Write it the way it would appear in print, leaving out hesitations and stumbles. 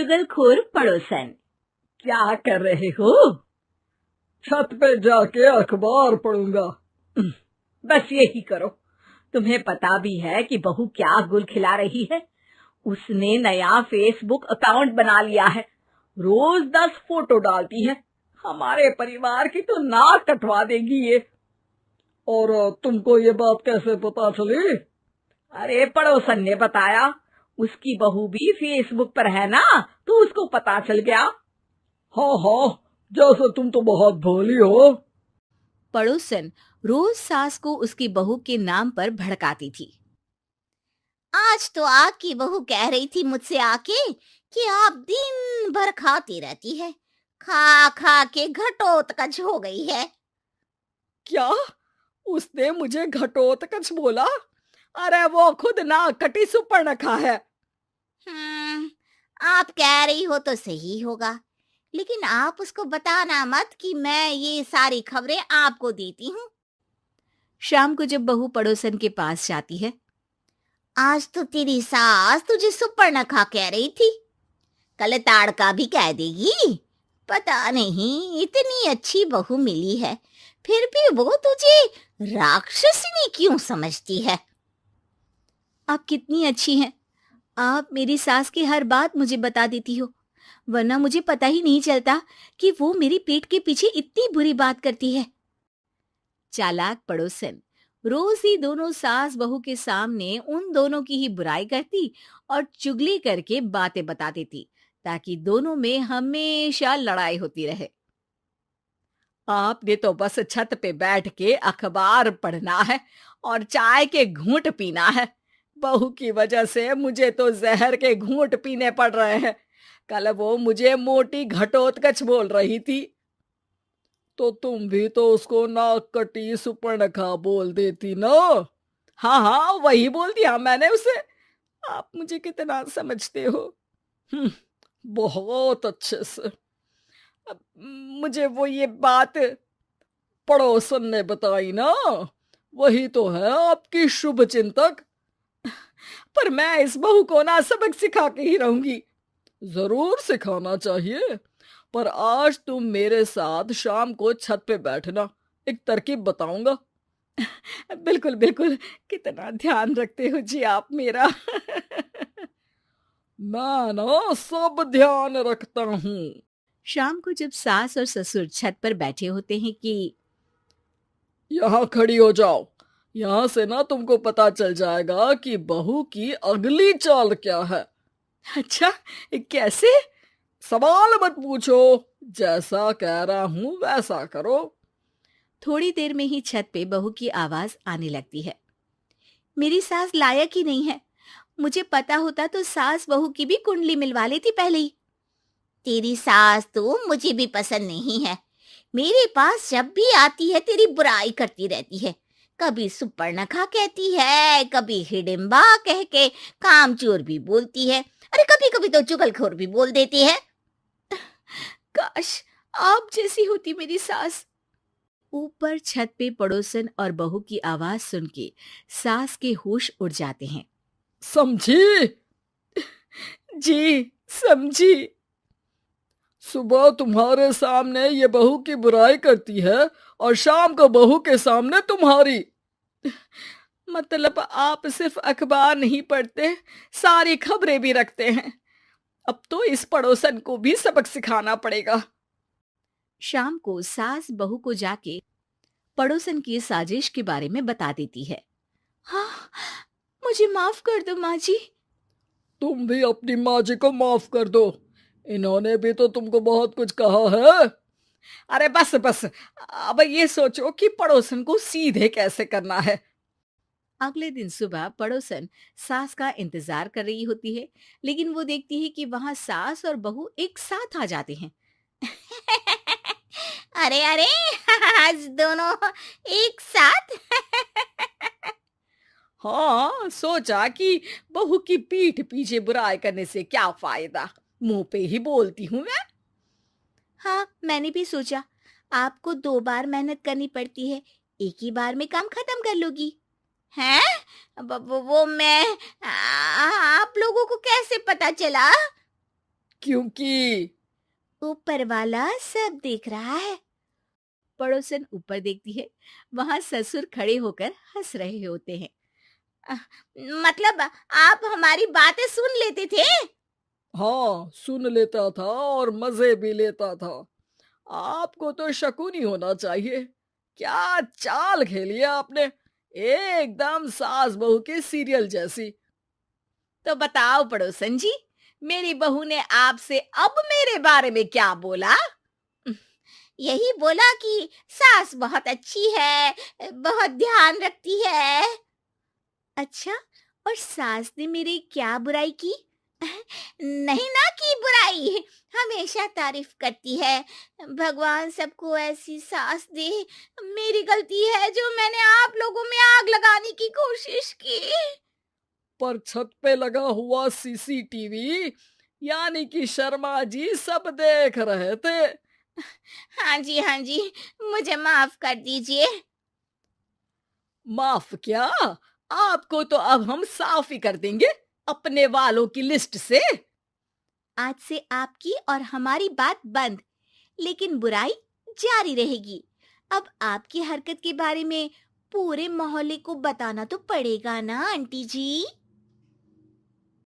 चुगलखोर पड़ोसन। क्या कर रहे हो? छत पे जाके अखबार पढ़ूंगा। बस यही करो। तुम्हें पता भी है कि बहू क्या गुल खिला रही है। उसने नया फेसबुक अकाउंट बना लिया है। रोज 10 फोटो डालती है। हमारे परिवार की तो नाक कटवा देगी ये। और तुमको ये बात कैसे पता चली? अरे पड़ोसन ने बताया। उसकी बहू भी फेसबुक पर है ना, तो उसको पता चल गया। हाँ हाँ, जैसे तुम तो बहुत भोली हो। पड़ोसन रोज सास को उसकी बहू के नाम पर भड़काती थी। आज तो आपकी बहू कह रही थी मुझसे आके कि आप दिन भर खाती रहती है, खा खा के घटोत्कच हो गई है। क्या? उसने मुझे घटोत्कच बोला? अरे वो खुद ना कटी सुपर्णखा है। आप कह रही हो तो सही होगा, लेकिन आप उसको बताना मत कि मैं ये सारी खबरें आपको देती हूँ। शाम को जब बहू पड़ोसन के पास जाती है, आज तो तेरी सास तुझे सुपर्णखा कह रही थी, कल ताड़का भी कह देगी। पता नहीं इतनी अच्छी बहू मिली है, फिर भी वो तुझे राक्षसनी क्यों समझती है? आप कितनी अच्छी हैं। आप मेरी सास की हर बात मुझे बता देती हो, वरना मुझे पता ही नहीं चलता कि वो मेरी पीठ के पीछे इतनी बुरी बात करती है। चालाक पड़ोसन रोज ही दोनों सास बहू के सामने उन दोनों की ही बुराई करती और चुगली करके बातें बता देती, ताकि दोनों में हमेशा लड़ाई होती रहे। आपने तो बस छत पे बैठ के अखबार पढ़ना है और चाय के घूंट पीना है। बहू की वजह से मुझे तो जहर के घूंट पीने पड़ रहे हैं। कल वो मुझे मोटी घटोत्कच बोल रही थी। तो तुम भी तो उसको नाक कटी सुपर्णखा बोल देती ना। हाँ हाँ, वही बोल दिया मैंने उसे। आप मुझे कितना समझते हो। बहुत अच्छे से। मुझे वो ये बात पड़ोसन ने बताई ना, वही तो है आपकी शुभ चिंतक। पर मैं इस बहू को ना सबक सिखा के ही रहूंगी। जरूर सिखाना चाहिए, पर आज तुम मेरे साथ शाम को छत पे बैठना, एक तरकीब बताऊंगा। बिल्कुल बिल्कुल, कितना ध्यान रखते हो जी आप मेरा। मैं ना सब ध्यान रखता हूँ। शाम को जब सास और ससुर छत पर बैठे होते हैं कि यहाँ खड़ी हो जाओ, यहाँ से ना तुमको पता चल जाएगा कि बहू की अगली चाल क्या है। अच्छा, कैसे? सवाल मत पूछो, जैसा कह रहा हूं वैसा करो। थोड़ी देर में ही छत पे बहू की आवाज आने लगती है। मेरी सास लायक ही नहीं है। मुझे पता होता तो सास बहू की भी कुंडली मिलवा लेती पहले ही। तेरी सास तो मुझे भी पसंद नहीं है। मेरे पास जब भी आती है तेरी बुराई करती रहती है। कभी सुपर्णखा कहती है, कभी हिडिंबा कह के कामचोर भी बोलती है, अरे कभी कभी तो चुगलखोर भी बोल देती है। काश आप जैसी होती मेरी सास। ऊपर छत पे पड़ोसन और बहू की आवाज सुन के सास के होश उड़ जाते हैं। समझी? जी समझी। सुबह तुम्हारे सामने ये बहू की बुराई करती है और शाम को बहू के सामने तुम्हारी। मतलब आप सिर्फ अखबार नहीं पढ़ते, सारी खबरें भी रखते हैं। अब तो इस पड़ोसन को भी सबक सिखाना पड़ेगा। शाम को सास बहू को जाके पड़ोसन की साजिश के बारे में बता देती है। हाँ, मुझे माफ कर दो माँ जी। तुम भी अपनी माँ जी को माफ कर दो, इन्होंने भी तो तुमको बहुत कुछ कहा है। अरे बस बस, अब ये सोचो कि पड़ोसन को सीधे कैसे करना है। अगले दिन सुबह पड़ोसन सास का इंतजार कर रही होती है, लेकिन वो देखती है कि वहां सास और बहू एक साथ आ जाते हैं। अरे अरे, आज दोनों एक साथ। हाँ, सोचा कि बहू की पीठ पीछे बुराई करने से क्या फायदा, मुंह पे ही बोलती हूँ मैं। हाँ, मैंने भी सोचा आपको 2 बार मेहनत करनी पड़ती है, एक ही बार में काम खत्म कर लोगी। हैं? वो मैं आप लोगों को कैसे पता चला? क्योंकि ऊपर वाला सब देख रहा है। पड़ोसन ऊपर देखती है, वहां ससुर खड़े होकर हंस रहे होते हैं। अ, मतलब आप हमारी बातें सुन लेते थे? हाँ, सुन लेता था और मजे भी लेता था। आपको तो शक नहीं होना चाहिए। क्या चाल खेली है आपने, एकदम सास बहू के सीरियल जैसी। तो बताओ पड़ोसन जी, मेरी बहू ने आपसे अब मेरे बारे में क्या बोला? यही बोला कि सास बहुत अच्छी है, बहुत ध्यान रखती है। अच्छा, और सास ने मेरी क्या बुराई की? नहीं ना की बुराई, हमेशा तारीफ करती है। भगवान सबको ऐसी सास दे। मेरी गलती है जो मैंने आप लोगों में आग लगाने की कोशिश की। पर छत पे लगा हुआ सीसीटीवी यानी कि शर्मा जी सब देख रहे थे। हाँ जी, मुझे माफ कर दीजिए। माफ क्या, आपको तो अब हम साफ ही कर देंगे अपने वालों की लिस्ट से। आज से आपकी और हमारी बात बंद, लेकिन बुराई जारी रहेगी। अब आपकी हरकत के बारे में पूरे मोहल्ले को बताना तो पड़ेगा ना आंटी जी।